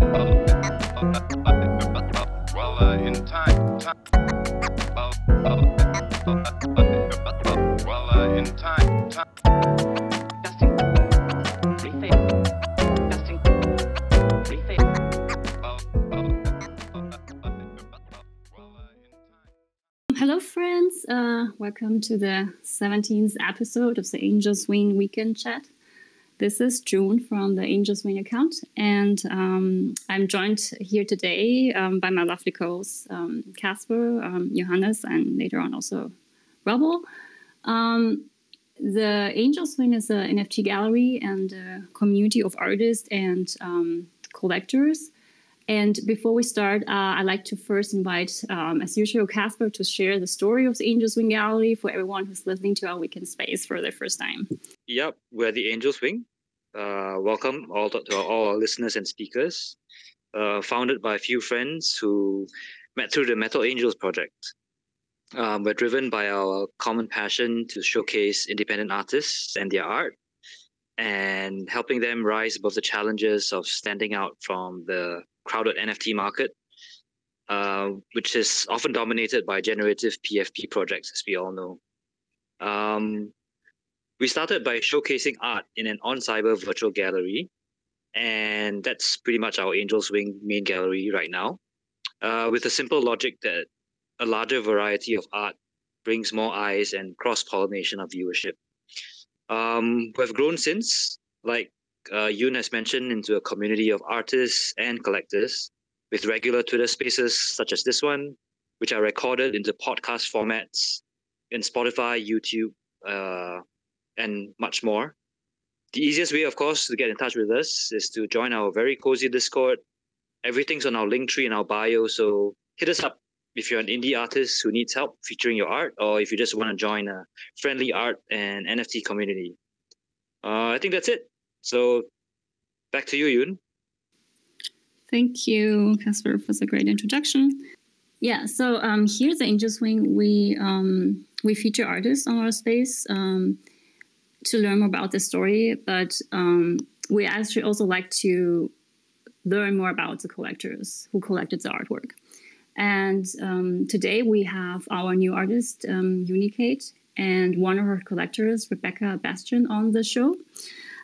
In time, in time. Testing. Testing. Hello, friends. Welcome to the 17th episode of the Angel Swing Weekend Chat. This is June from the Angel Swing account, and I'm joined here today by my lovely co-hosts, Casper, Johannes, and later on also Rebel. The Angel Swing is an NFT gallery and a community of artists and collectors. And before we start, I'd like to first invite, as usual, Casper to share the story of the Angel Swing Gallery for everyone who's listening to our weekend space for the first time. Yep, we're the Angel Swing. Welcome to all our listeners and speakers. Founded by a few friends who met through the Metal Angels project. We're driven by our common passion to showcase independent artists and their art, and helping them rise above the challenges of standing out from the crowded NFT market, which is often dominated by generative PFP projects, as we all know. We started by showcasing art in an on-cyber virtual gallery, and that's pretty much our Angel Swing main gallery right now, with a simple logic that a larger variety of art brings more eyes and cross-pollination of viewership. We've grown since, like Yoon has mentioned, into a community of artists and collectors with regular Twitter spaces such as this one, which are recorded into podcast formats in Spotify, YouTube, and much more. The easiest way, of course, to get in touch with us is to join our very cozy Discord. Everything's on our link tree in our bio, so hit us up if you're an indie artist who needs help featuring your art, or if you just want to join a friendly art and NFT community. I think that's it. So back to you, Yoon. Thank you, Casper, for the great introduction. Yeah, so here at the Angel Swing, we feature artists on our space to learn more about the story, but we actually also like to learn more about the collectors who collected the artwork. And today we have our new artist, Unickate, and one of her collectors, Rebekah Bastian, on the show.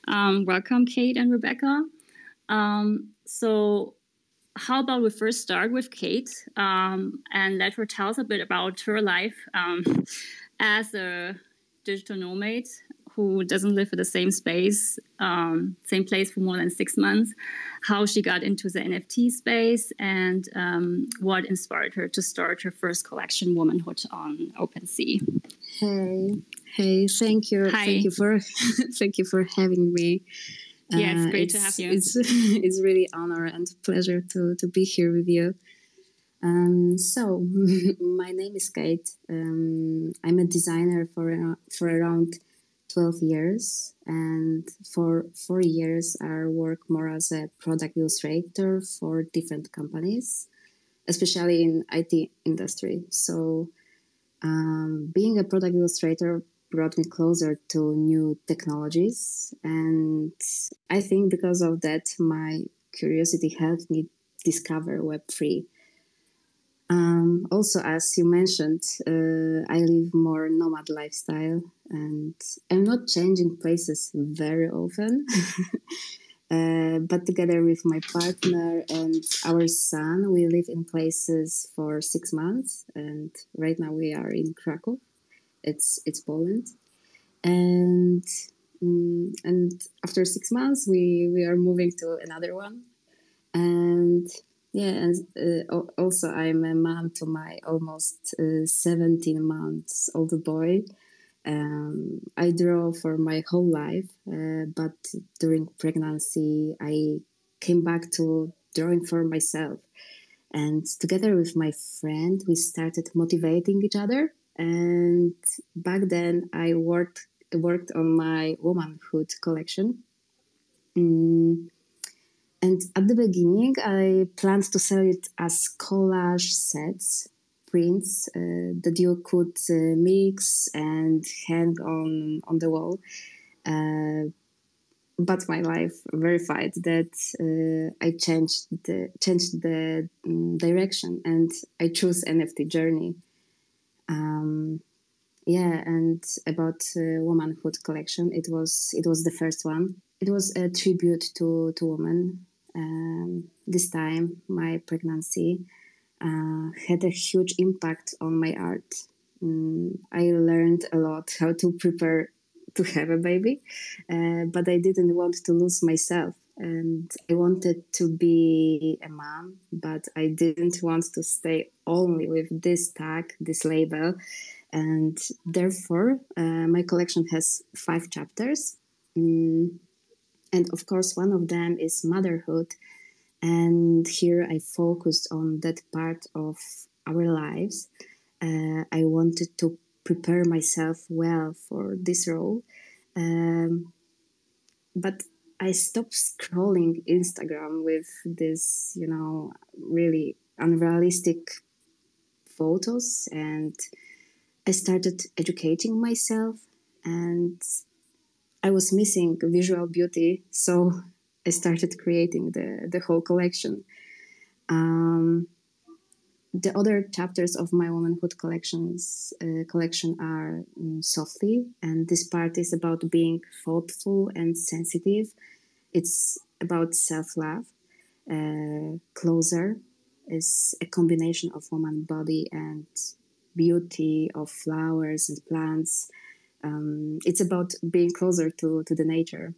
Welcome, Kate and Rebekah. So how about we first start with Kate and let her tell us a bit about her life as a digital nomad who doesn't live in the same space, same place for more than 6 months, how she got into the NFT space, and what inspired her to start her first collection, Womanhood, on OpenSea. Hey, thank you. Hi. Thank you for thank you for having me. Yeah, it's great to have you. It's really honor and pleasure to be here with you. So my name is Kate. I'm a designer for around 12 years, and for 4 years I work more as a product illustrator for different companies, especially in IT industry. So being a product illustrator brought me closer to new technologies, and I think because of that my curiosity helped me discover Web3. Also, as you mentioned, I live more nomad lifestyle, and I'm not changing places very often. But together with my partner and our son, we live in places for 6 months, and right now we are in Krakow. It's Poland, and after 6 months we are moving to another one, and. Yeah, and also I'm a mom to my almost 17 months old boy. I draw for my whole life, but during pregnancy I came back to drawing for myself. And together with my friend, we started motivating each other. And back then I worked on my womanhood collection. And at the beginning, I planned to sell it as collage sets, prints that you could mix and hang on the wall. but my life verified that I changed the direction, and I chose NFT journey. And about womanhood collection, it was the first one. It was a tribute to women. This time, my pregnancy had a huge impact on my art. I learned a lot how to prepare to have a baby, but I didn't want to lose myself. And I wanted to be a mom, but I didn't want to stay only with this tag, this label. And therefore, my collection has 5 chapters. And of course, one of them is motherhood. And here I focused on that part of our lives. I wanted to prepare myself well for this role. But I stopped scrolling Instagram with this, really unrealistic photos, and I started educating myself, and I was missing visual beauty, so I started creating the whole collection. The other chapters of my womanhood collection are softly, and this part is about being thoughtful and sensitive. It's about self-love. Closer is a combination of woman body and beauty, of flowers and plants. It's about being closer to the nature.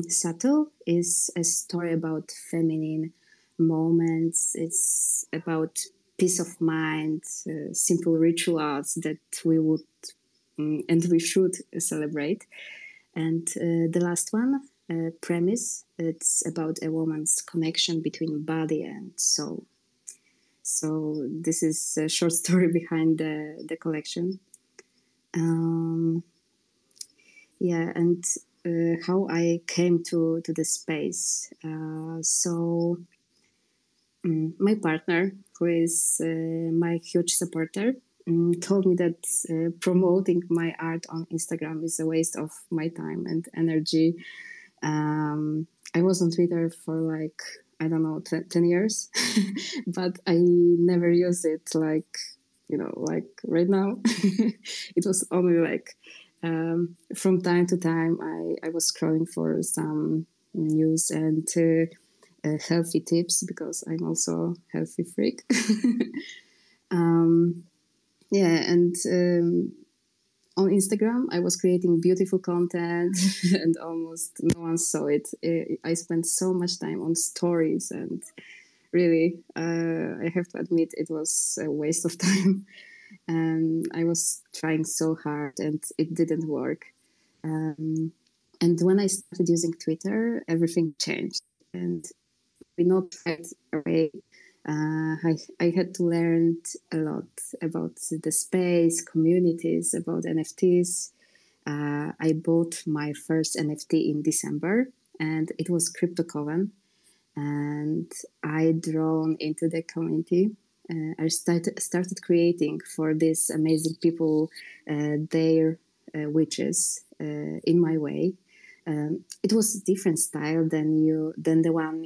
Subtle is a story about feminine moments. It's about peace of mind, simple rituals that we would and we should celebrate. And the last one, premise, it's about a woman's connection between body and soul. So this is a short story behind the collection. And how I came to the space. My partner, who is my huge supporter, told me that promoting my art on Instagram is a waste of my time and energy. I was on Twitter for 10 years, but I never used it like right now. It was only from time to time I was scrolling for some news and healthy tips, because I'm also a healthy freak. On Instagram, I was creating beautiful content and almost no one saw it. I spent so much time on stories, and really, I have to admit, it was a waste of time. And I was trying so hard, and it didn't work. And when I started using Twitter, everything changed. And we not right away. I had to learn a lot about the space, communities, about NFTs. I bought my first NFT in December, and it was Crypto Coven. And I drawn into the community. I started creating for these amazing people their witches in my way. It was a different style than the one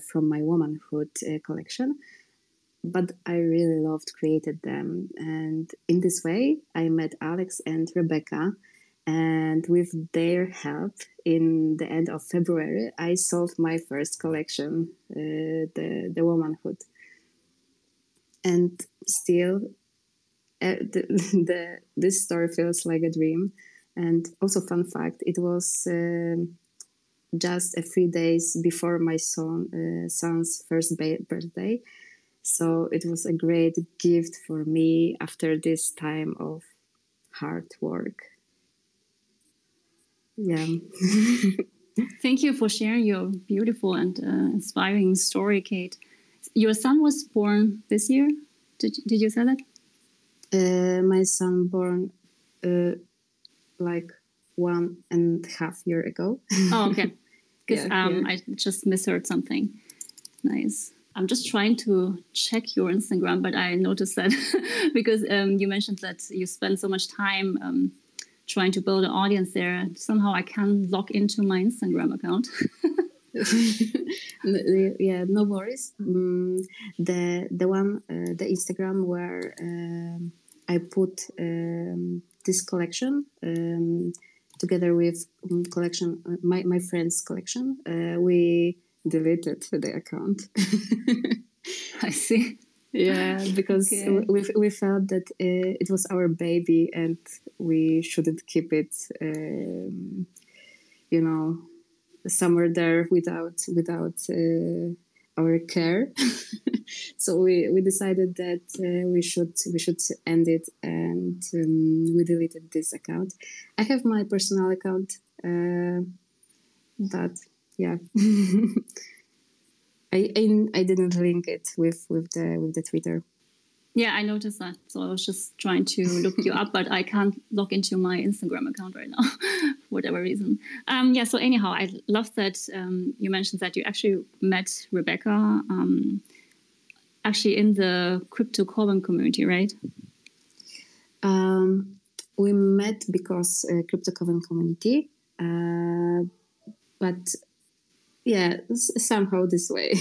from my womanhood collection, but I really loved created them. And in this way, I met Alex and Rebekah, and with their help, in the end of February, I sold my first collection, the womanhood. And still, this story feels like a dream. And also, fun fact, it was just a few days before my son's first birthday. So it was a great gift for me after this time of hard work. Yeah. Thank you for sharing your beautiful and inspiring story, Kate. Your son was born this year? Did you say that? My son born 1.5 years ago. Oh, okay. Because yeah. I just misheard something. Nice. I'm just trying to check your Instagram, but I noticed that because you mentioned that you spend so much time trying to build an audience there. Somehow I can't log into my Instagram account. Yeah, no worries. The Instagram where I put this collection together with collection my friend's collection. We deleted the account. I see. Yeah, because Okay. we felt that it was our baby and we shouldn't keep it, somewhere there without our care. So we decided that we should end it, and we deleted this account. I have my personal account, but yeah. I didn't link it with the Twitter. Yeah, I noticed that. So I was just trying to look you up, but I can't log into my Instagram account right now, for whatever reason. Yeah, so anyhow, I love that you mentioned that you actually met Rebekah actually in the crypto Coven community, right? We met because crypto Coven community, but yeah, somehow this way.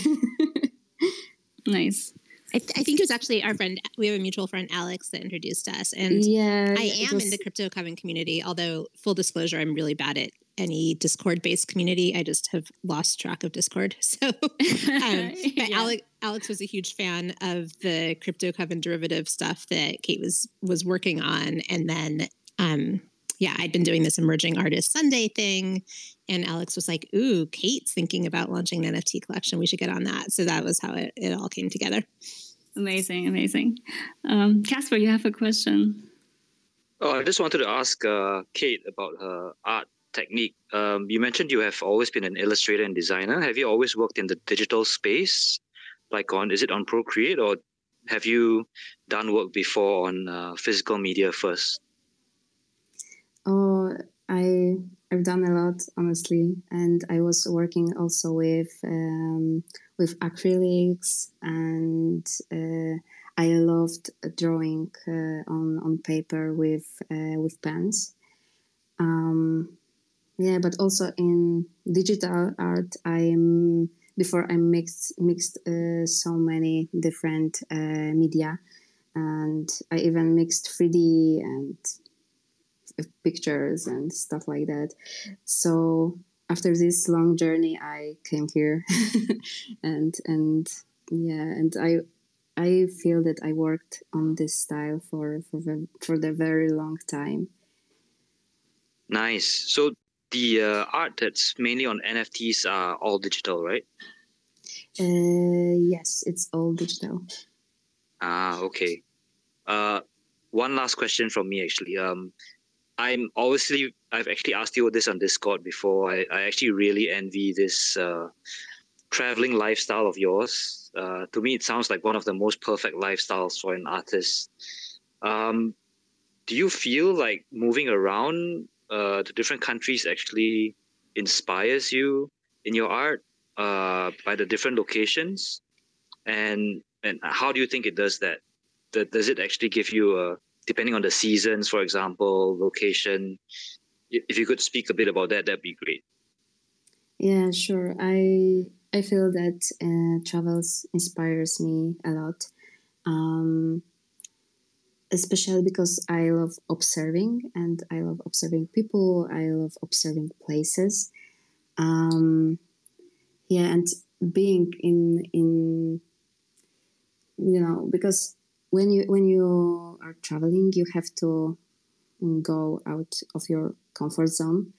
Nice. I think it was actually our friend. We have a mutual friend, Alex, that introduced us. And yeah, I am in the crypto Coven community, although full disclosure, I'm really bad at any Discord-based community. I just have lost track of Discord. So, but Yeah. Alex was a huge fan of the crypto Coven derivative stuff that Kate was working on. And then, I'd been doing this Emerging Artist Sunday thing. And Alex was like, ooh, Kate's thinking about launching an NFT collection. We should get on that. So that was how it all came together. Amazing. Casper, you have a question. Oh, I just wanted to ask Kate about her art technique. You mentioned you have always been an illustrator and designer. Have you always worked in the digital space? Is it on Procreate, or have you done work before on physical media first? Oh, I've done a lot, honestly, and I was working also with acrylics, and I loved drawing on paper with pens. But also in digital art, before I mixed so many different media, and I even mixed 3D and pictures and stuff like that. So after this long journey, I came here, and I feel that I worked on this style for the very long time. Nice. So the art that's mainly on NFTs are all digital, right? Yes, it's all digital. Okay. One last question from me, actually. I've actually asked you this on Discord before. I actually really envy this traveling lifestyle of yours. To me, it sounds like one of the most perfect lifestyles for an artist. Do you feel like moving around to different countries actually inspires you in your art by the different locations? And how do you think it does that? Does it actually give you depending on the seasons, for example, location? If you could speak a bit about that, that'd be great. Yeah, sure. I feel that travels inspires me a lot, especially because I love observing, and I love observing people. I love observing places. And being in because when you are traveling, you have to go out of your comfort zone,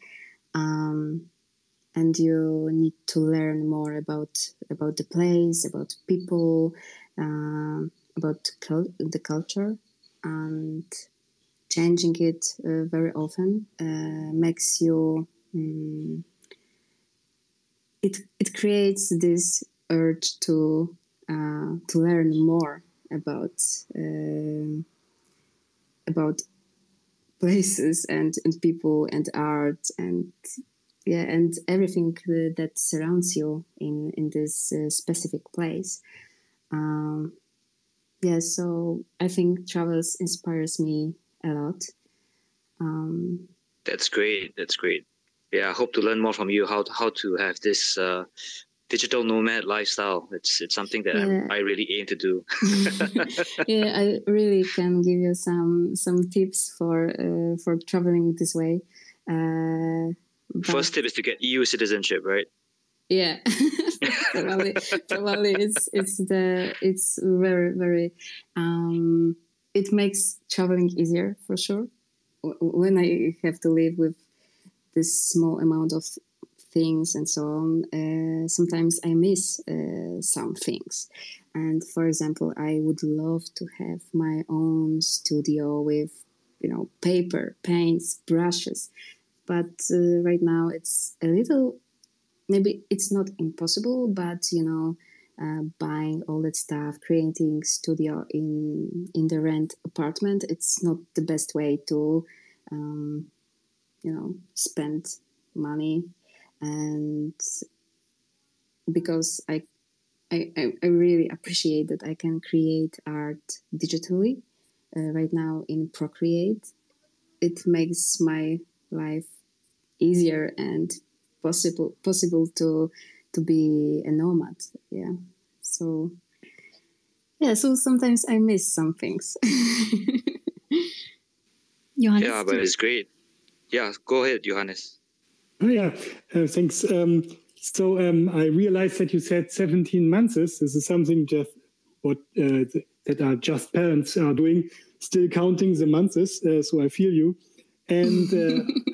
and you need to learn more about the place, about people, about the culture, and changing it very often makes you. It creates this urge to learn more about places and people and art and everything that surrounds you in this specific place. So I think travels inspires me a lot. That's great. That's great. Yeah, I hope to learn more from you how to have this digital nomad lifestyle. It's something that I really aim to do. Yeah, I really can give you some tips for traveling this way. First tip is to get EU citizenship, right? Yeah, probably it's very very it makes traveling easier for sure. When I have to live with this small amount of things and so on, sometimes I miss some things. And for example, I would love to have my own studio with, paper, paints, brushes. But right now it's a little, maybe it's not impossible, but buying all that stuff, creating studio in the rent apartment, it's not the best way to spend money. And because I really appreciate that I can create art digitally right now in Procreate. It makes my life easier and possible to be a nomad. Yeah. So sometimes I miss some things. Johannes, yeah, but it's great. Yeah, go ahead, Johannes. Oh, yeah, thanks. So I realized that you said 17 months. This is something just what that are just parents are doing, still counting the months. So I feel you. And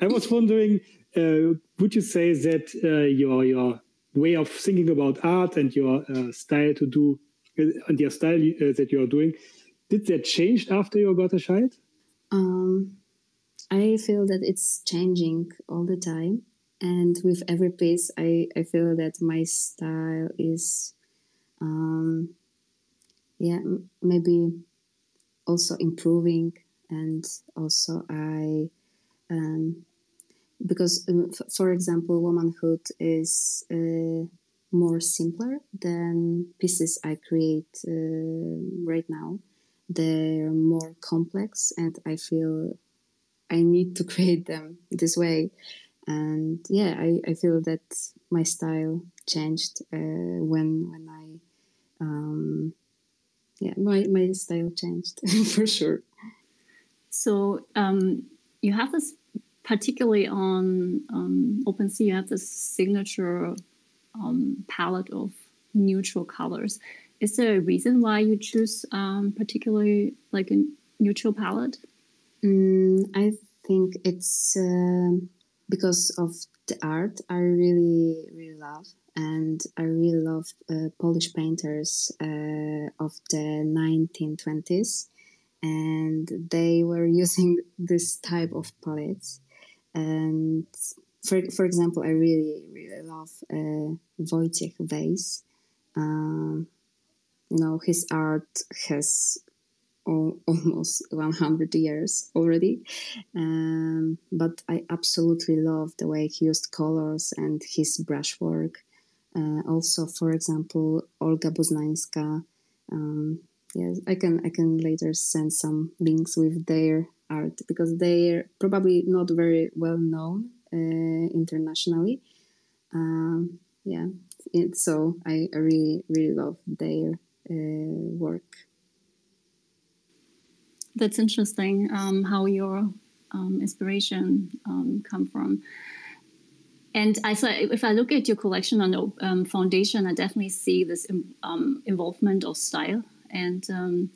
I was wondering, would you say that your way of thinking about art and your style to do and your style that you are doing, did that change after you got a child? I feel that it's changing all the time. And with every piece, I feel that my style is, maybe also improving. And also because, for example, womanhood is more simpler than pieces I create right now. They're more complex, and I feel I need to create them this way. And I feel that my style changed when I my style changed for sure. So you have this, particularly on OpenSea, you have this signature palette of neutral colors. Is there a reason why you choose particularly like a neutral palette? I think it's because of the art I really, really love. And I really love Polish painters of the 1920s. And they were using this type of palettes. And for example, I really, really love Wojciech Weiss. His art has almost 100 years already. But I absolutely love the way he used colors and his brushwork. Also, for example, Olga Boznańska. Yes, I can later send some links with their art because they're probably not very well known internationally. So I really, really love their work. That's interesting, how your inspiration come from. And if I look at your collection on the foundation, I definitely see this involvement of style. And I'm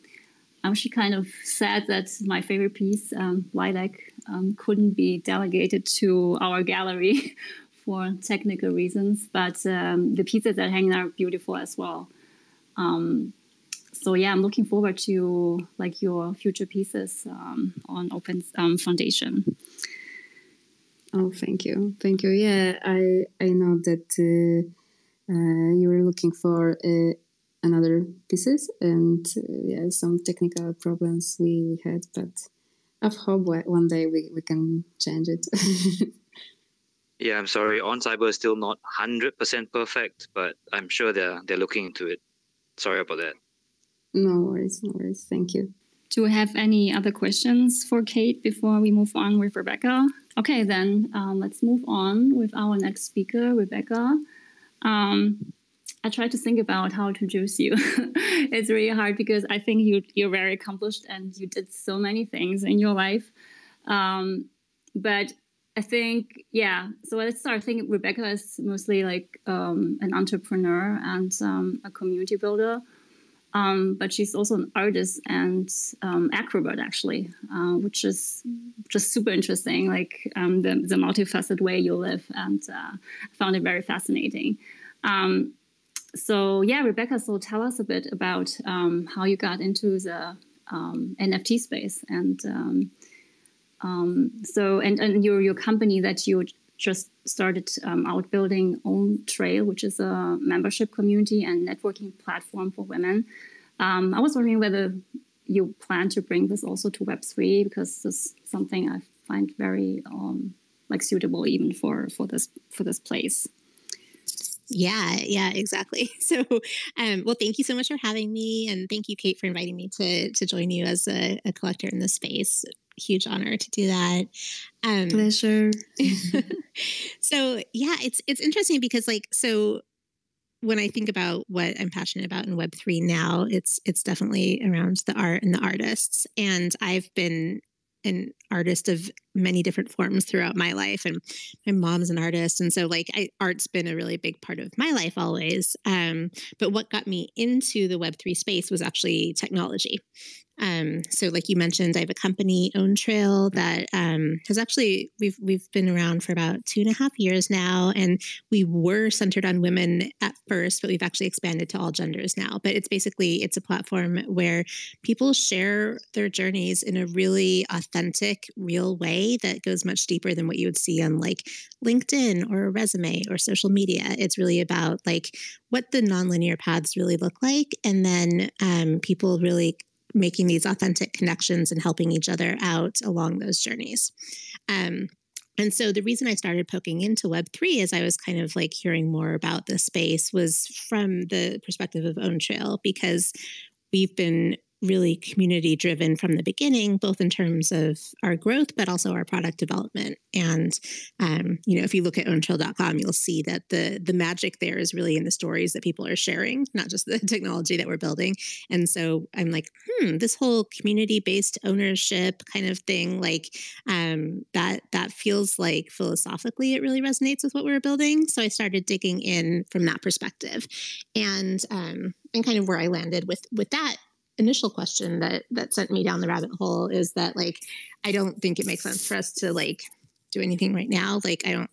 actually kind of sad that my favorite piece, Lilac, couldn't be delegated to our gallery for technical reasons. But the pieces that hang there are beautiful as well. So I'm looking forward to like your future pieces on Open Foundation. Oh, thank you. Yeah, I know that you were looking for another pieces, and some technical problems we had, but I hope one day we can change it. Yeah, I'm sorry. On Cyber is still not 100% perfect, but I'm sure they're looking into it. Sorry about that. No worries. Thank you. Do we have any other questions for Kate before we move on with Rebekah? Okay, then let's move on with our next speaker, Rebekah. I tried to think about how to introduce you. It's really hard because I think you're very accomplished and you did so many things in your life. But I think, so let's start. I think Rebekah is mostly like an entrepreneur and a community builder. But she's also an artist and acrobat, actually, which is just super interesting, like the multifaceted way you live. And I found it very fascinating. So Rebekah, so tell us a bit about how you got into the NFT space and your company that you just started out building Own Trail, which is a membership community and networking platform for women. I was wondering whether you plan to bring this also to Web3, because this is something I find very suitable even for this place. Yeah, exactly. So, well, thank you so much for having me. And thank you, Kate, for inviting me to join you as a collector in this space. Huge honor to do that. Pleasure. So it's interesting because when I think about what I'm passionate about in Web3 now, it's definitely around the art and the artists. And I've been an artist of many different forms throughout my life, and my mom's an artist, and so art's been a really big part of my life always. But what got me into the Web3 space was actually technology. So like you mentioned, I have a company, Own Trail, that has actually, we've been around for about 2.5 years now, and we were centered on women at first, but we've actually expanded to all genders now. But it's a platform where people share their journeys in a really authentic, real way that goes much deeper than what you would see on like LinkedIn or a resume or social media. It's really about like what the nonlinear paths really look like, and then people really making these authentic connections and helping each other out along those journeys. And so the reason I started poking into Web3 as I was kind of like hearing more about the space was from the perspective of Own Trail, because we've been really community driven from the beginning, both in terms of our growth, but also our product development. And, if you look at owntrail.com, you'll see that the magic there is really in the stories that people are sharing, not just the technology that we're building. And so I'm like, this whole community-based ownership kind of thing, that feels like philosophically, it really resonates with what we're building. So I started digging in from that perspective, and kind of where I landed with that initial question that sent me down the rabbit hole is that I don't think it makes sense for us to do anything right now. I don't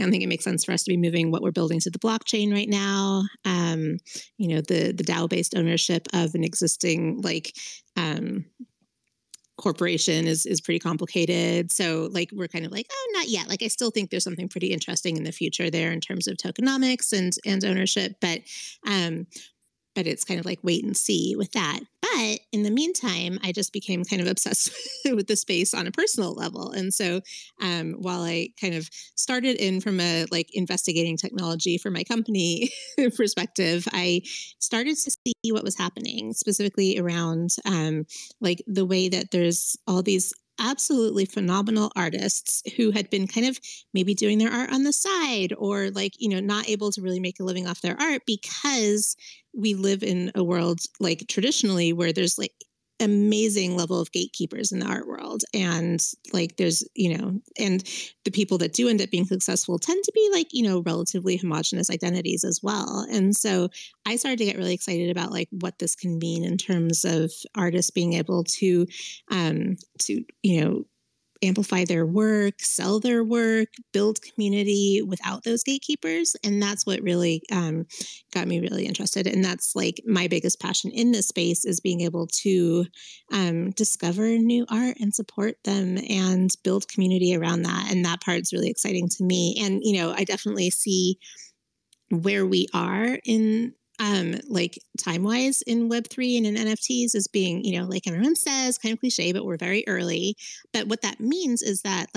think it makes sense for us to be moving what we're building to the blockchain right now. The DAO-based ownership of an existing corporation is pretty complicated. So we're kind of not yet. I still think there's something pretty interesting in the future there in terms of tokenomics and ownership, but it's kind of wait and see with that. But in the meantime, I just became kind of obsessed with the space on a personal level. And so while I kind of started in from a investigating technology for my company perspective, I started to see what was happening specifically around the way that there's all these absolutely phenomenal artists who had been kind of maybe doing their art on the side or not able to really make a living off their art because we live in a world traditionally where there's amazing level of gatekeepers in the art world. And there's, and the people that do end up being successful tend to be relatively homogenous identities as well. And so I started to get really excited about what this can mean in terms of artists being able to amplify their work, sell their work, build community without those gatekeepers. And that's what really got me really interested. And that's my biggest passion in this space is being able to discover new art and support them and build community around that. And that part's really exciting to me. And, I definitely see where we are in time-wise in Web3 and in NFTs as being, everyone says, kind of cliche, but we're very early. But what that means is that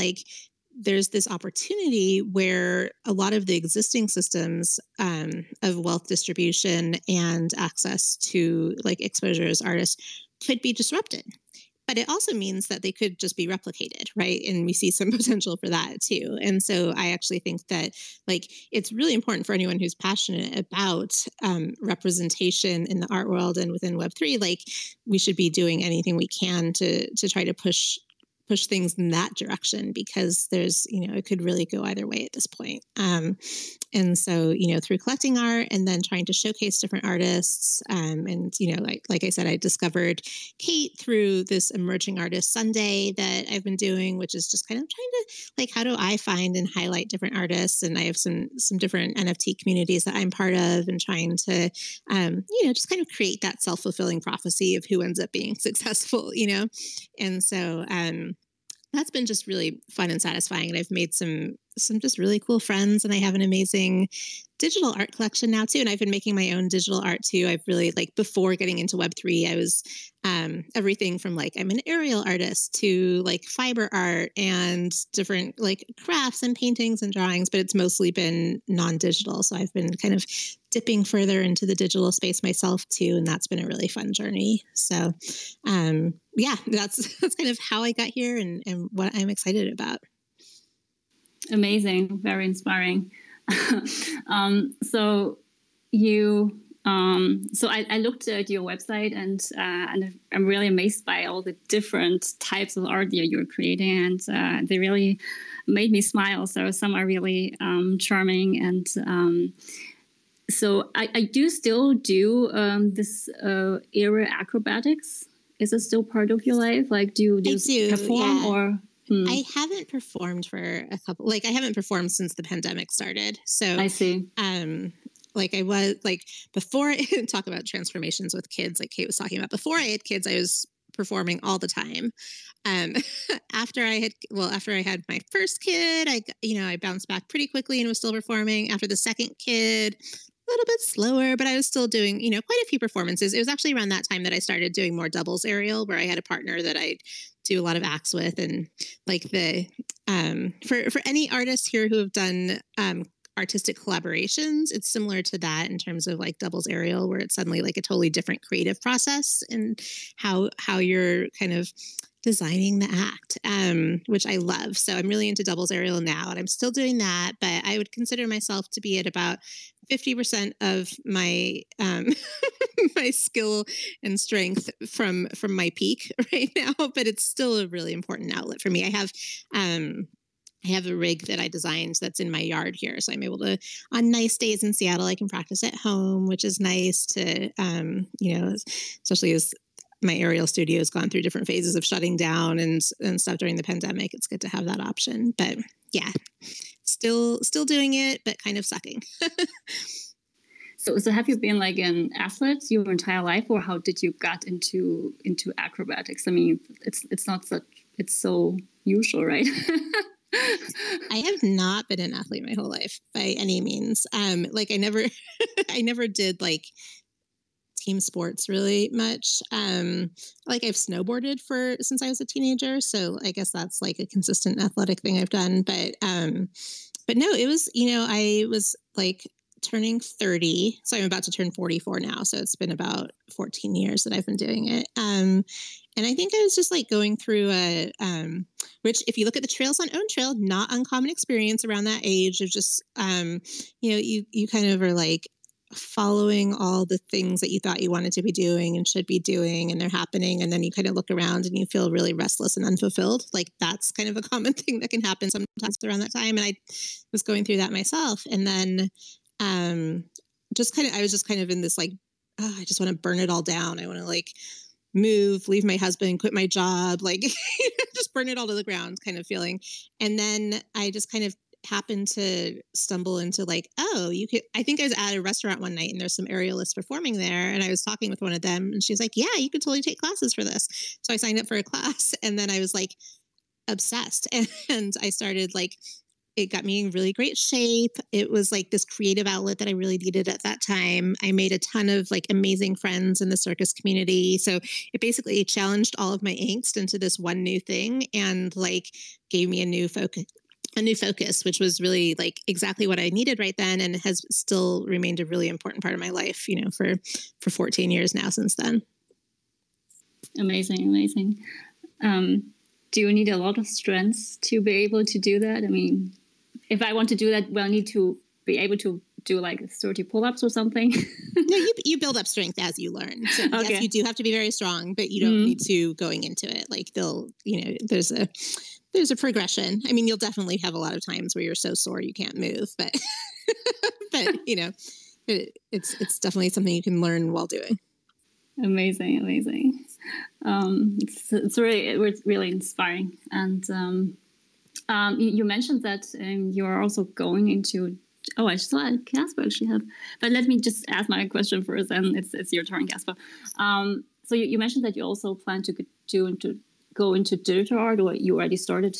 there's this opportunity where a lot of the existing systems of wealth distribution and access to exposure as artists could be disrupted. but it also means that they could just be replicated, right? And we see some potential for that too. And so I actually think that like it's really important for anyone who's passionate about representation in the art world and within Web3. Like we should be doing anything we can to try to push things in that direction, because there's, it could really go either way at this point. And so, through collecting art and then trying to showcase different artists, and, like I said, I discovered Kate through this Emerging Artist Sunday that I've been doing, which is just kind of trying to like, how do I find and highlight different artists? And I have some different NFT communities that I'm part of, and trying to, just kind of create that self-fulfilling prophecy of who ends up being successful, And so, that's been just really fun and satisfying. And I've made some just really cool friends, and I have an amazing digital art collection now too. And I've been making my own digital art too. I've really like, before getting into Web3, I was everything from like, I'm an aerial artist to like fiber art and different like crafts and paintings and drawings, but it's mostly been non-digital. So I've been kind of dipping further into the digital space myself too. And that's been a really fun journey. So yeah, that's kind of how I got here and what I'm excited about. Amazing. Very inspiring. So you, so I looked at your website, and I'm really amazed by all the different types of art that you're creating, and they really made me smile. So some are really charming, and so I do still do this aerial acrobatics. Is it still part of your life? Like, do you perform or? I haven't performed for a couple, like I haven't performed since the pandemic started. So I see. Like I was like, before talk about transformations with kids, like Kate was talking about, before I had kids, I was performing all the time. After I had my first kid, I bounced back pretty quickly and was still performing. After the second kid, a little bit slower, but I was still doing, quite a few performances. It was actually around that time that I started doing more doubles aerial, where I had a partner that I do a lot of acts with, and like for any artists here who have done artistic collaborations, it's similar to that in terms of like doubles aerial, where it's suddenly like a totally different creative process and how you're kind of designing the act, which I love. So I'm really into doubles aerial now, and I'm still doing that, but I would consider myself to be at about 50% of my my skill and strength from my peak right now, but it's still a really important outlet for me. I have a rig that I designed that's in my yard here. So I'm able to, on nice days in Seattle, I can practice at home, which is nice to, especially as my aerial studio has gone through different phases of shutting down and stuff during the pandemic. It's good to have that option. But yeah, still doing it, but kind of sucking. So have you been like an athlete your entire life, or how did you get into acrobatics? I mean, it's so usual, right? I have not been an athlete my whole life by any means. Like I never did like team sports really much. Like I've snowboarded since I was a teenager. So I guess that's like a consistent athletic thing I've done. But no, it was, I was like turning 30. So I'm about to turn 44 now. So it's been about 14 years that I've been doing it. And I think I was just like going through which if you look at the Trails on Own Trail, not uncommon experience around that age of just, you kind of are like following all the things that you thought you wanted to be doing and should be doing, and they're happening. And then you kind of look around and you feel really restless and unfulfilled. Like that's kind of a common thing that can happen sometimes around that time. And I was going through that myself. And then, I was just kind of in this like, I just want to burn it all down. I want to like move, leave my husband, quit my job, like just burn it all to the ground kind of feeling. And then I just kind of happened to stumble into like, I think I was at a restaurant one night and there's some aerialists performing there. And I was talking with one of them and she's like, yeah, you could totally take classes for this. So I signed up for a class, and then I was like obsessed, and I started like, it got me in really great shape. It was like this creative outlet that I really needed at that time. I made a ton of like amazing friends in the circus community. So it basically challenged all of my angst into this one new thing and like gave me a new focus, which was really like exactly what I needed right then, and has still remained a really important part of my life, for 14 years now since then. Amazing. Do you need a lot of strength to be able to do that? I mean, if I want to do that, well, I need to be able to do like 30 pull-ups or something. No, you build up strength as you learn. So Okay. yes, you do have to be very strong, but you don't need to going into it. Like there's a progression. I mean, you'll definitely have a lot of times where you're so sore you can't move, but it's definitely something you can learn while doing. Amazing. It's really inspiring. And you mentioned that you are also going into. Oh, I saw Casper actually have. But let me just ask my question first, and it's your turn, Casper. So you mentioned that you also plan to go into digital art, or you already started.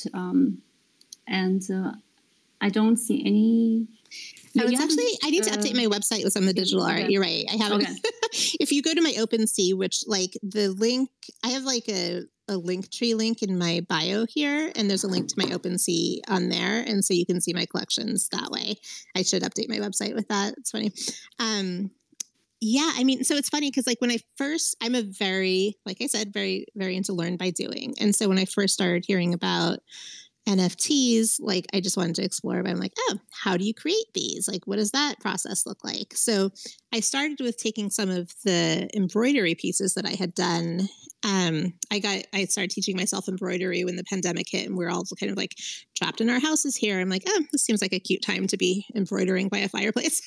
And I don't see any. I need to update my website with some of the digital art. Okay. You're right. I haven't. Okay. If you go to my OpenSea, which like the link, I have like a Linktree link in my bio here, and there's a link to my OpenSea on there, and so you can see my collections that way. I should update my website with that. It's funny. Yeah, I mean, so it's funny because like when I'm a very, like I said, very, very into learn by doing. And so when I first started hearing about NFTs, like I just wanted to explore, but I'm like, oh, how do you create these? Like, what does that process look like? So I started with taking some of the embroidery pieces that I had done. I started teaching myself embroidery when the pandemic hit, and we're all kind of like trapped in our houses here. I'm like, oh, this seems like a cute time to be embroidering by a fireplace.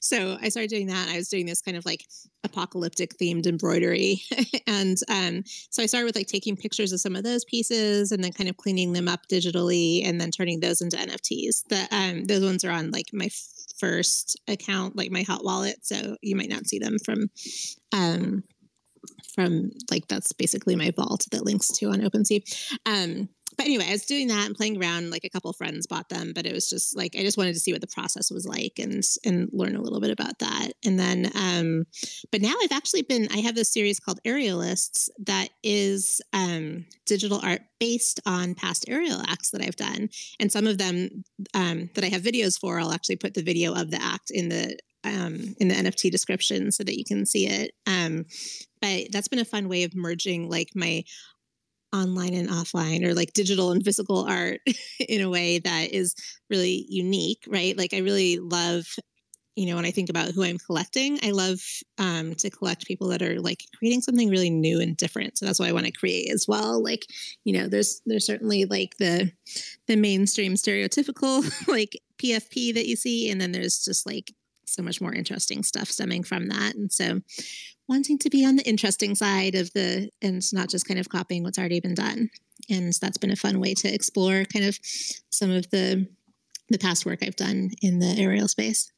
So I started doing that. I was doing this kind of like apocalyptic themed embroidery. And so I started with like taking pictures of some of those pieces and then kind of cleaning them up digitally and then turning those into NFTs. Those ones are on like my first account, like my hot wallet. So you might not see them from like, that's basically my vault that links to on OpenSea. But anyway, I was doing that and playing around. Like a couple of friends bought them, but it was just like I just wanted to see what the process was like and learn a little bit about that. And then, but now I have this series called Aerialists that is digital art based on past aerial acts that I've done, and some of them that I have videos for. I'll actually put the video of the act in the NFT description so that you can see it. But that's been a fun way of merging like my online and offline, or like digital and physical art in a way that is really unique, right? Like I really love, when I think about who I'm collecting, I love to collect people that are like creating something really new and different. So that's what I want to create as well. Like, there's certainly like the mainstream stereotypical like PFP that you see, and then there's just like so much more interesting stuff stemming from that. And so wanting to be on the interesting side of and not just kind of copying what's already been done. And that's been a fun way to explore kind of some of the past work I've done in the aerial space.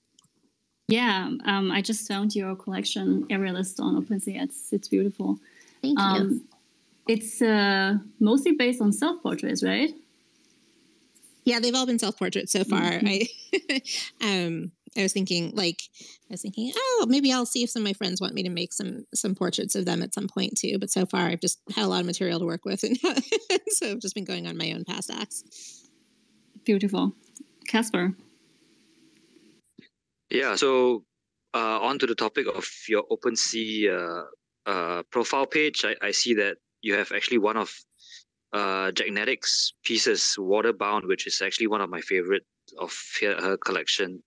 Yeah, I just found your collection Aerialist on OpenSea. It's beautiful. Thank you. It's mostly based on self-portraits, right? Yeah, they've all been self-portraits so far. Mm-hmm. I was thinking, oh, maybe I'll see if some of my friends want me to make some portraits of them at some point too. But so far, I've just had a lot of material to work with, and so I've just been going on my own past acts. Beautiful, Casper. Yeah. So on to the topic of your OpenSea profile page, I see that you have actually one of Jack Neddick's pieces, Waterbound, which is actually one of my favorite of her collection.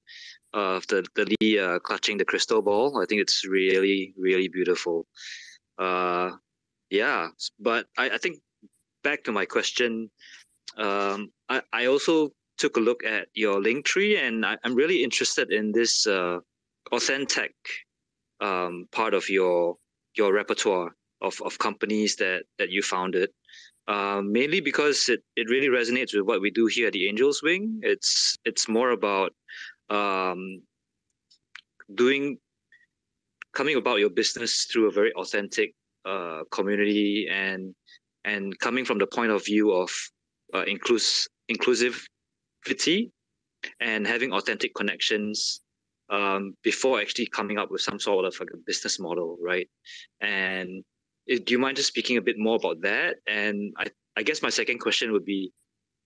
Of the Lee clutching the crystal ball. I think it's really, really beautiful. Yeah, but I think back to my question, I also took a look at your Linktree, and I'm really interested in this Authen-Tech part of your repertoire of companies that you founded. Mainly because it really resonates with what we do here at the Angels Wing. It's more about coming about your business through a very authentic community and coming from the point of view of inclusivity and having authentic connections before actually coming up with some sort of like a business model, right? And do you mind just speaking a bit more about that? And I guess my second question would be,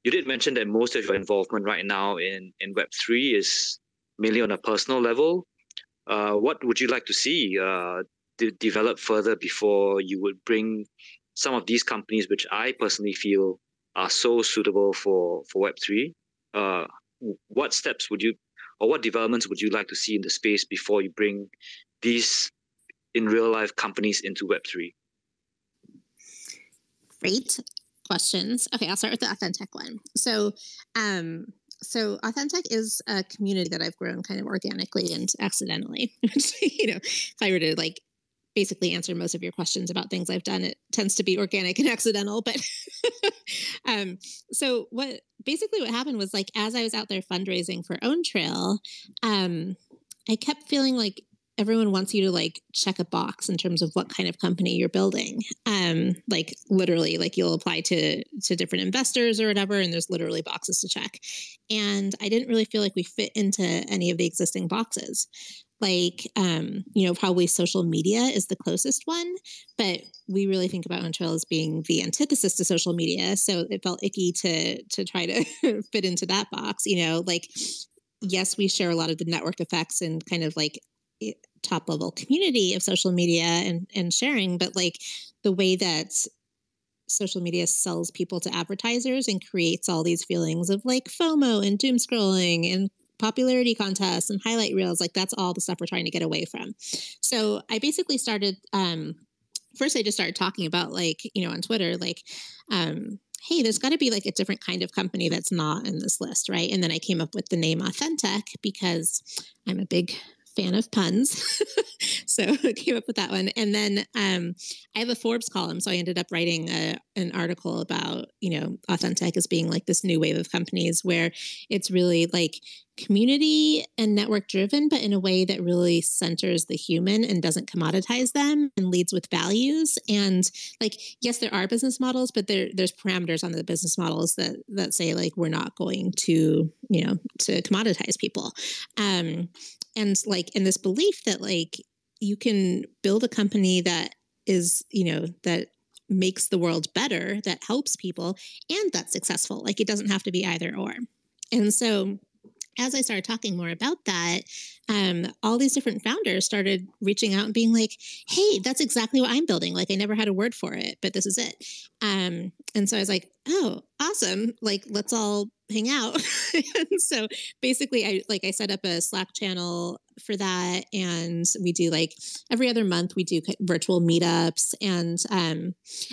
you did mention that most of your involvement right now in Web3 is mainly on a personal level. What would you like to see develop further before you would bring some of these companies, which I personally feel are so suitable for Web3, what steps would you, or what developments would you like to see in the space before you bring these in real life companies into Web3? Great questions. Okay, I'll start with the Authen-Tech one. So Authen-Tech is a community that I've grown kind of organically and accidentally. Which, if I were to like basically answer most of your questions about things I've done, it tends to be organic and accidental. But so what happened was, like, as I was out there fundraising for Own Trail, I kept feeling like everyone wants you to like check a box in terms of what kind of company you're building. Like literally, like you'll apply to different investors or whatever, and there's literally boxes to check. And I didn't really feel like we fit into any of the existing boxes. Like, probably social media is the closest one, but we really think about Own Trail as being the antithesis to social media. So it felt icky to try to fit into that box, like, yes, we share a lot of the network effects and kind of like top level community of social media and sharing, but like the way that social media sells people to advertisers and creates all these feelings of like FOMO and doom scrolling and popularity contests and highlight reels, like that's all the stuff we're trying to get away from. So I basically started, first I just started talking about like, on Twitter, like, hey, there's got to be like a different kind of company that's not in this list, right? And then I came up with the name Authen-Tech because I'm a big fan of puns. So I came up with that one. And then I have a Forbes column. So I ended up writing an article about, Authen-Tech as being like this new wave of companies where it's really like community and network driven, but in a way that really centers the human and doesn't commoditize them and leads with values. And like, yes, there are business models, but there's parameters on the business models that say like, we're not going to, to commoditize people. And like in this belief that like you can build a company that is, that makes the world better, that helps people, and that's successful. Like it doesn't have to be either or. And so as I started talking more about that, all these different founders started reaching out and being like, hey, that's exactly what I'm building. Like I never had a word for it, but this is it. And so I was like, oh, awesome. Like, let's all hang out. And so basically I set up a Slack channel for that. And we do like every other month we do virtual meetups. And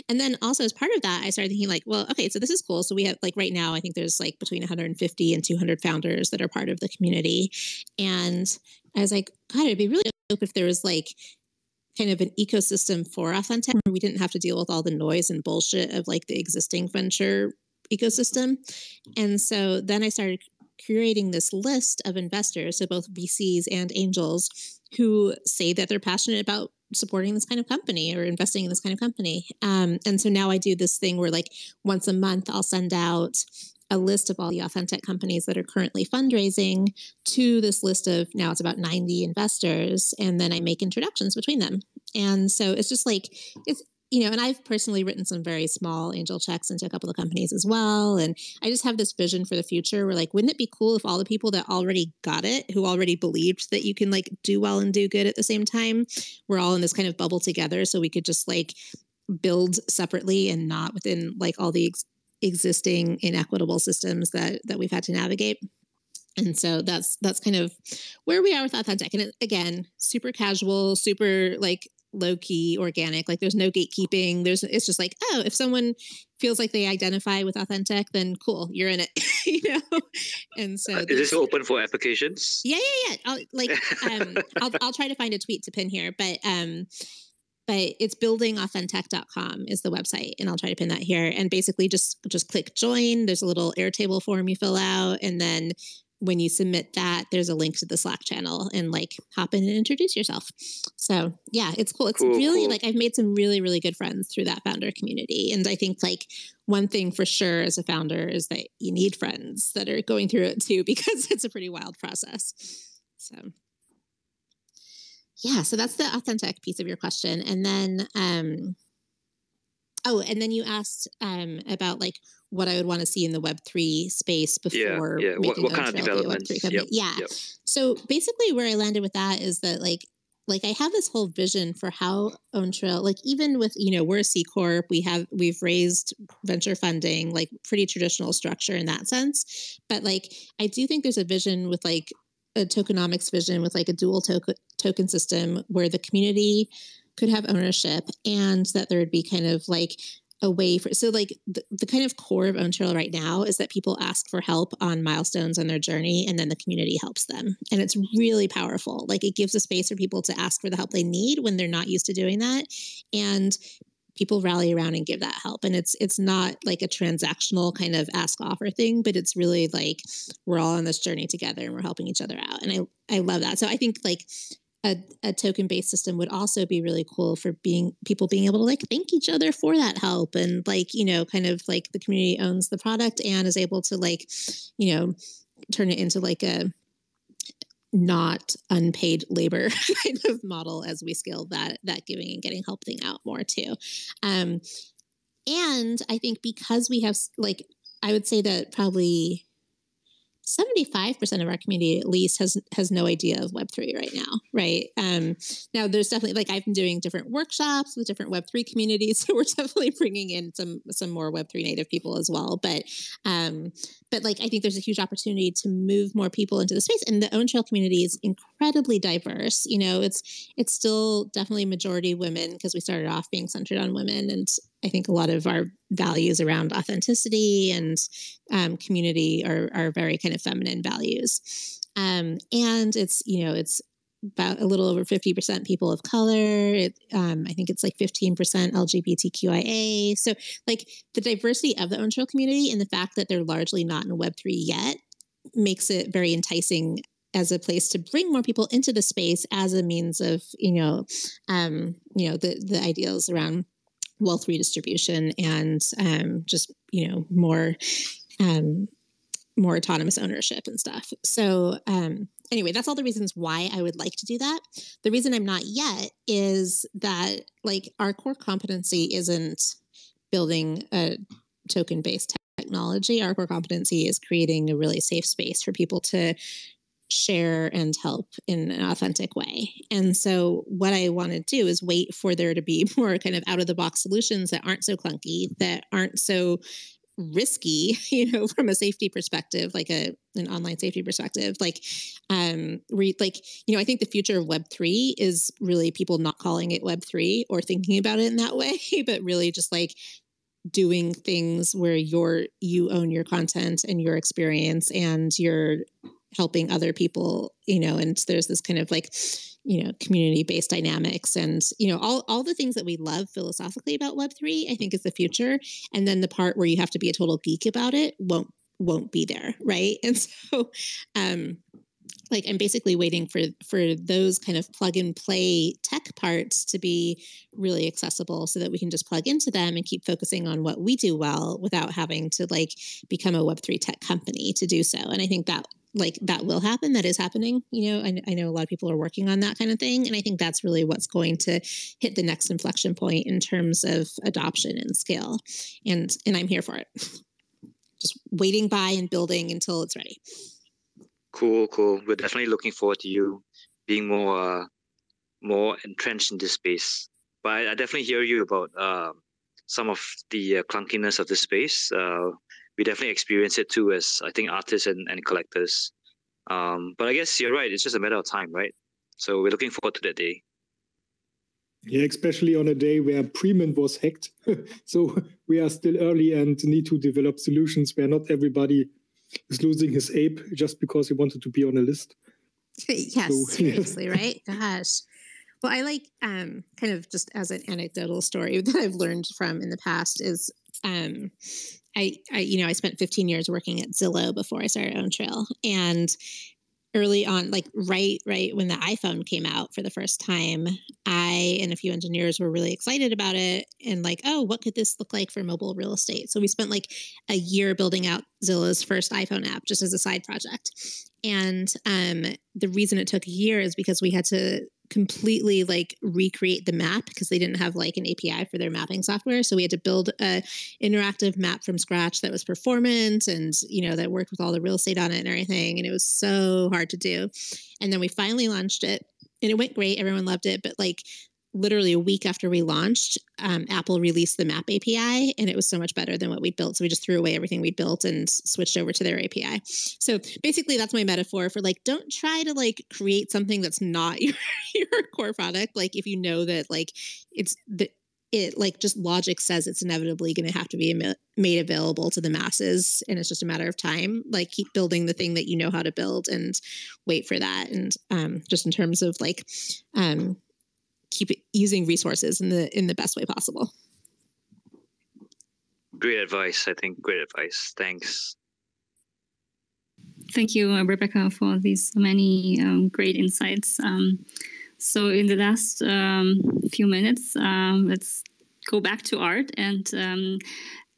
then also as part of that, I started thinking like, well, okay, so this is cool. So we have like right now, I think there's like between 150 and 200 founders that are part of the community. And I was like, God, it'd be really dope if there was like kind of an ecosystem for Authen-Tech where we didn't have to deal with all the noise and bullshit of like the existing venture ecosystem. And so then I started curating this list of investors, so both VCs and angels, who say that they're passionate about supporting this kind of company or investing in this kind of company. And so now I do this thing where like once a month I'll send out a list of all the Authen-Tech companies that are currently fundraising to this list of, now it's about 90 investors. And then I make introductions between them. And so it's just like, it's, and I've personally written some very small angel checks into a couple of companies as well. And I just have this vision for the future where like, wouldn't it be cool if all the people that already got it, who already believed that you can like do well and do good at the same time, we're all in this kind of bubble together. So we could just like build separately and not within like all the existing inequitable systems that we've had to navigate. And so that's kind of where we are with Authen-Tech. And again, super casual, super like low key, organic, like there's no gatekeeping. It's just like, oh, if someone feels like they identify with Authen-Tech, then cool, you're in it, And so is this open for applications? Yeah. I'll try to find a tweet to pin here, but it's buildingauthen-tech.com is the website. And I'll try to pin that here. And basically just click join. There's a little Airtable form you fill out. And then when you submit that, there's a link to the Slack channel and like hop in and introduce yourself. So yeah, it's cool. It's really cool. Like I've made some really, really good friends through that founder community. And I think like one thing for sure as a founder is that you need friends that are going through it too, because it's a pretty wild process. So yeah, so that's the Authen-Tech piece of your question. And then, and then you asked about like what I would want to see in the Web3 space before making what kind of developments? Yep. So basically where I landed with that is that like like, I have this whole vision for how OwnTrail, like, even with, we're a C Corp, we've raised venture funding, like pretty traditional structure in that sense. But like, I do think there's a vision with like a tokenomics vision with like a dual token system where the community could have ownership and that there would be kind of like a way for, so like the kind of core of OwnTrail right now is that people ask for help on milestones on their journey and then the community helps them. And it's really powerful. Like it gives a space for people to ask for the help they need when they're not used to doing that. And people rally around and give that help. And it's not like a transactional kind of ask offer thing, but it's really like we're all on this journey together and we're helping each other out. And I love that. So I think like a token-based system would also be really cool for people being able to like thank each other for that help. And like, kind of like the community owns the product and is able to like, turn it into like a not unpaid labor kind of model as we scale that giving and getting help thing out more too. And I think because we have like, I would say that probably 75% of our community at least has no idea of Web3 right now, right? Now there's definitely like I've been doing different workshops with different Web3 communities, so we're definitely bringing in some more Web3 native people as well. But like I think there's a huge opportunity to move more people into the space, and the OwnTrail community is incredibly diverse. It's still definitely majority women because we started off being centered on women, and I think a lot of our values around authenticity and community are very kind of feminine values. And it's about a little over 50% people of color. I think it's like 15% LGBTQIA. So like the diversity of the OwnTrail community and the fact that they're largely not in Web3 yet makes it very enticing as a place to bring more people into the space as a means of, the ideals around wealth redistribution and just, more autonomous ownership and stuff. So anyway, that's all the reasons why I would like to do that. The reason I'm not yet is that like our core competency isn't building a token-based technology. Our core competency is creating a really safe space for people to share and help in an authentic way. And so what I want to do is wait for there to be more kind of out of the box solutions that aren't so clunky, that aren't so risky, from a safety perspective, like an online safety perspective. I think the future of Web3 is really people not calling it Web3 or thinking about it in that way, but really just like doing things where you own your content and your experience and you're helping other people, and there's this kind of like, community-based dynamics and, all the things that we love philosophically about Web3, I think is the future. And then the part where you have to be a total geek about it won't be there. Right. And so, I'm basically waiting for those kind of plug and play tech parts to be really accessible so that we can just plug into them and keep focusing on what we do well without having to like become a Web3 tech company to do so. And I think that will happen. That is happening. I know a lot of people are working on that kind of thing. And I think that's really what's going to hit the next inflection point in terms of adoption and scale. And I'm here for it. Just waiting by and building until it's ready. Cool. We're definitely looking forward to you being more entrenched in this space. But I definitely hear you about some of the clunkiness of this space. We definitely experience it too as, I think, artists and collectors. But I guess you're right. It's just a matter of time, right? So we're looking forward to that day. Yeah, especially on a day where pre-mint was hacked. So we are still early and need to develop solutions where not everybody is losing his ape just because he wanted to be on a list. Yes, so, seriously, right? Gosh. Well, I like kind of just as an anecdotal story that I've learned from in the past is I spent 15 years working at Zillow before I started OwnTrail. And early on, like right when the iPhone came out for the first time, I and a few engineers were really excited about it and like, oh, what could this look like for mobile real estate? So we spent like a year building out Zillow's first iPhone app just as a side project. And the reason it took a year is because we had to completely like recreate the map because they didn't have like an API for their mapping software. So we had to build a interactive map from scratch that was performant and, that worked with all the real estate on it and everything. And it was so hard to do. And then we finally launched it and it went great. Everyone loved it. But like literally a week after we launched, Apple released the Map API, and it was so much better than what we'd built. So we just threw away everything we'd built and switched over to their API. So basically that's my metaphor for like, don't try to like create something that's not your core product. Like if you know that like it like just logic says it's inevitably going to have to be made available to the masses, and it's just a matter of time. Like keep building the thing that you know how to build and wait for that. And just in terms of like keep using resources in the best way possible. Great advice. I think great advice. Thanks. Thank you, Rebekah, for these many great insights. So in the last few minutes, let's go back to art and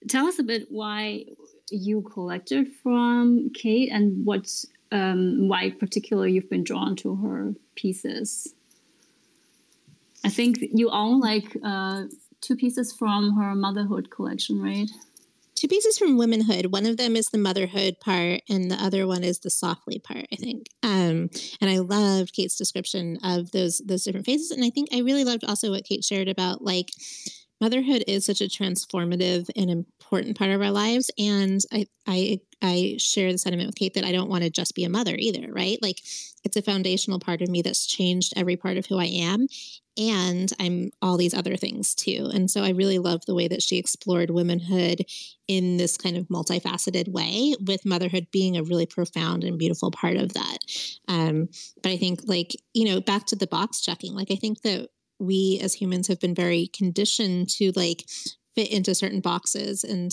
tell us a bit why you collected from Kate and why particularly you've been drawn to her pieces. I think you own like 2 pieces from her motherhood collection, right? 2 pieces from womanhood. One of them is the motherhood part, and the other one is the softly part, I think. And I loved Kate's description of those different phases. And I think I really loved also what Kate shared about like motherhood is such a transformative and important part of our lives. And I share the sentiment with Kate that I don't want to just be a mother either, right? Like it's a foundational part of me that's changed every part of who I am. And I'm all these other things too. And so I really love the way that she explored womanhood in this kind of multifaceted way, with motherhood being a really profound and beautiful part of that. But I think like, back to the box checking, like I think that we as humans have been very conditioned to like fit into certain boxes. And,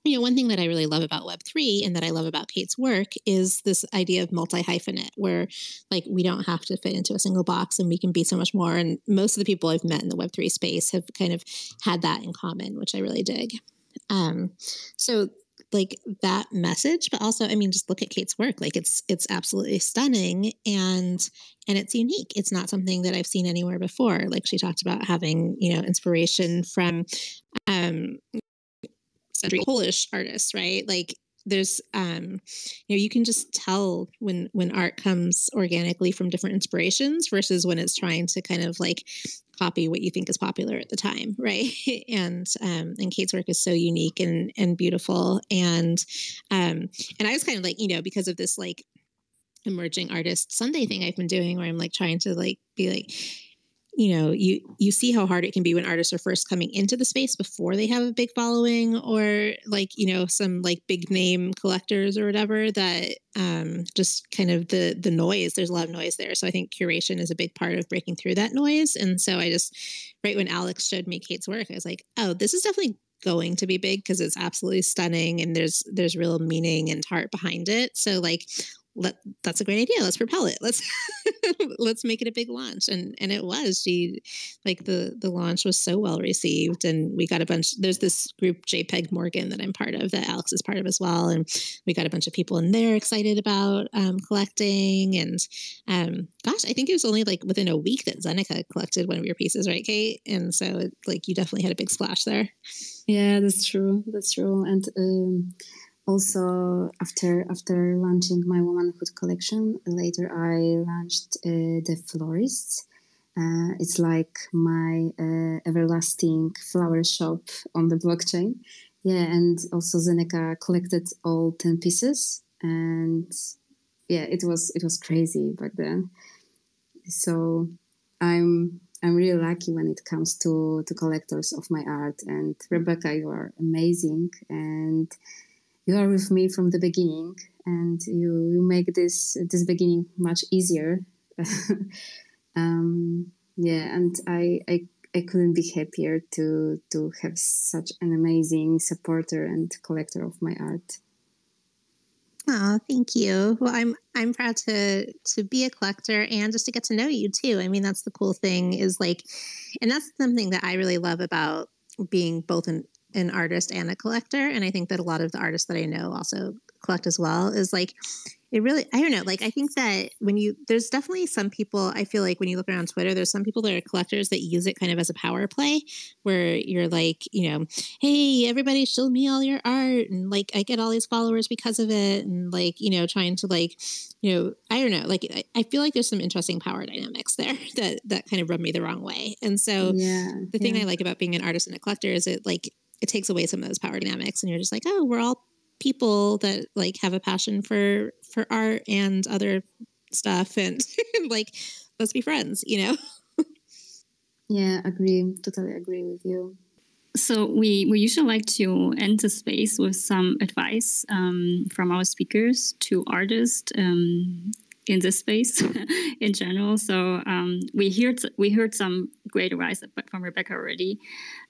one thing that I really love about Web3 and that I love about Kate's work is this idea of multi-hyphenate, where like we don't have to fit into a single box and we can be so much more. And most of the people I've met in the Web3 space have kind of had that in common, which I really dig. So like that message, but also, I mean, just look at Kate's work. Like it's absolutely stunning and it's unique. It's not something that I've seen anywhere before. Like she talked about having, inspiration from, Polish artists, right? Like there's, you can just tell when art comes organically from different inspirations versus when it's trying to kind of like copy what you think is popular at the time, right? And Kate's work is so unique and beautiful. And I was kind of like, because of this like emerging artist Sunday thing I've been doing, where I'm like trying to like be like, you see how hard it can be when artists are first coming into the space before they have a big following or like, some like big name collectors or whatever, that just kind of the noise, there's a lot of noise there. So I think curation is a big part of breaking through that noise. And so I just, right when Alex showed me Kate's work, I was like, oh, this is definitely going to be big because it's absolutely stunning and there's real meaning and heart behind it. So like, that's a great idea. Let's propel it. Let's make it a big launch. And it was, the launch was so well received, and we got there's this group JPEG Morgan that I'm part of that Alex is part of as well. And we got a bunch of people in there excited about collecting. And gosh, I think it was only like within a week that Zeneca collected one of your pieces, right, Kate? And so you definitely had a big splash there. Yeah, that's true. And also, after launching my womanhood collection, later I launched the Florists. It's like my everlasting flower shop on the blockchain. Yeah, and also Zeneca collected all 10 pieces, and yeah, it was crazy back then. So I'm really lucky when it comes to collectors of my art. And Rebekah, you are amazing, and you are with me from the beginning, and you make this beginning much easier. And I couldn't be happier to have such an amazing supporter and collector of my art. Oh, thank you. Well, I'm proud to be a collector and just to get to know you too. I mean, that's the cool thing is like, and that's something that I really love about being both an artist and a collector. And I think that a lot of the artists that I know also collect as well, is like, It really, I don't know. Like, I think that there's definitely some people, I feel like when you look around Twitter, there's some people that are collectors that use it kind of as a power play where you're like, hey, everybody show me all your art. And like, I get all these followers because of it. And like, trying to like, I don't know, like, I feel like there's some interesting power dynamics there that kind of rub me the wrong way. And so the thing I like about being an artist and a collector is it takes away some of those power dynamics and you're just like, oh, we're all people that like have a passion for art and other stuff and like let's be friends. Yeah, totally agree with you. So we usually like to end the space with some advice from our speakers to artists in this space in general. So we heard some great advice from Rebekah already,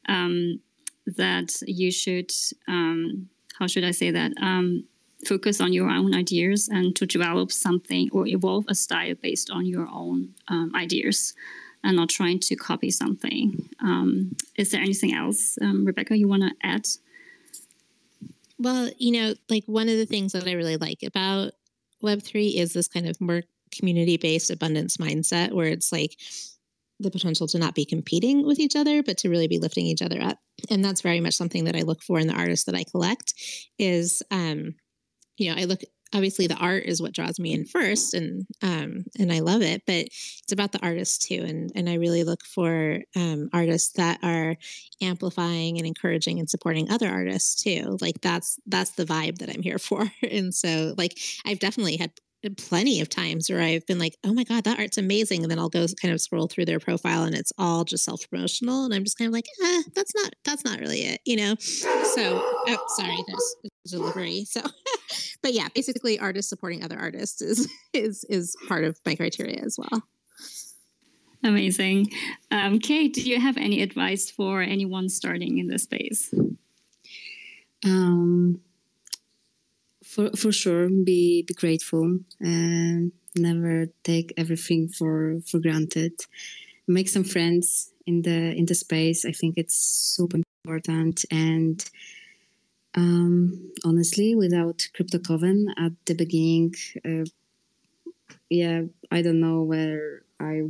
that you should how should I say that? Focus on your own ideas and to develop something or evolve a style based on your own ideas and not trying to copy something. Is there anything else, Rebekah, you want to add? Well, like one of the things that I really like about Web3 is this kind of more community-based abundance mindset where it's like the potential to not be competing with each other, but to really be lifting each other up. And that's very much something that I look for in the artists that I collect is, I look, obviously the art is what draws me in first and I love it, but it's about the artists too. And I really look for artists that are amplifying and encouraging and supporting other artists too. Like that's the vibe that I'm here for. And so like, I've definitely had plenty of times where I've been like, oh my God, that art's amazing. And then I'll go kind of scroll through their profile and it's all just self-promotional. And I'm just kind of like, that's not really it, So, oh, sorry, there's a delivery. So, but yeah, basically artists supporting other artists is part of my criteria as well. Amazing. Kate, do you have any advice for anyone starting in this space? For sure, be grateful and never take everything for granted. Make some friends in the space. I think it's super important. And honestly, without Crypto Coven at the beginning, I don't know where I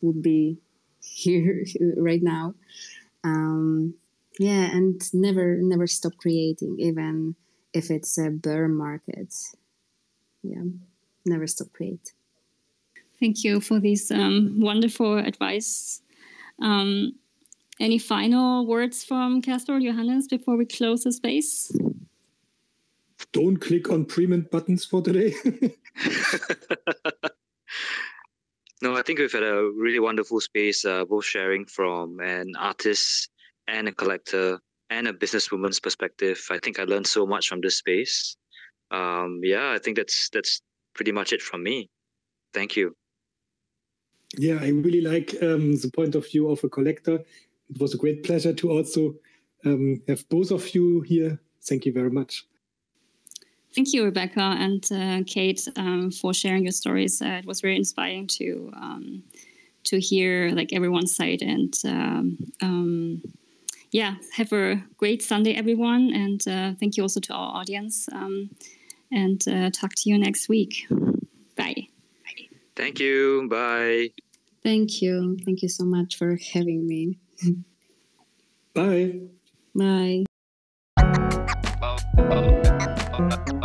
would be here right now. And never stop creating, even if it's a bear market. Never stop create. Thank you for this wonderful advice. Any final words from Casper or Johannes before we close the space? Don't click on pre-mint buttons for today. No, I think we've had a really wonderful space, both sharing from an artist and a collector and a businesswoman's perspective. I think I learned so much from this space. I think that's pretty much it from me. Thank you. Yeah, I really like the point of view of a collector. It was a great pleasure to also have both of you here. Thank you very much. Thank you, Rebekah and Kate, for sharing your stories. It was very inspiring to hear like everyone's side. And have a great Sunday, everyone. And thank you also to our audience. And talk to you next week. Bye. Thank you. Bye. Thank you. Thank you so much for having me. Bye. Bye. Well,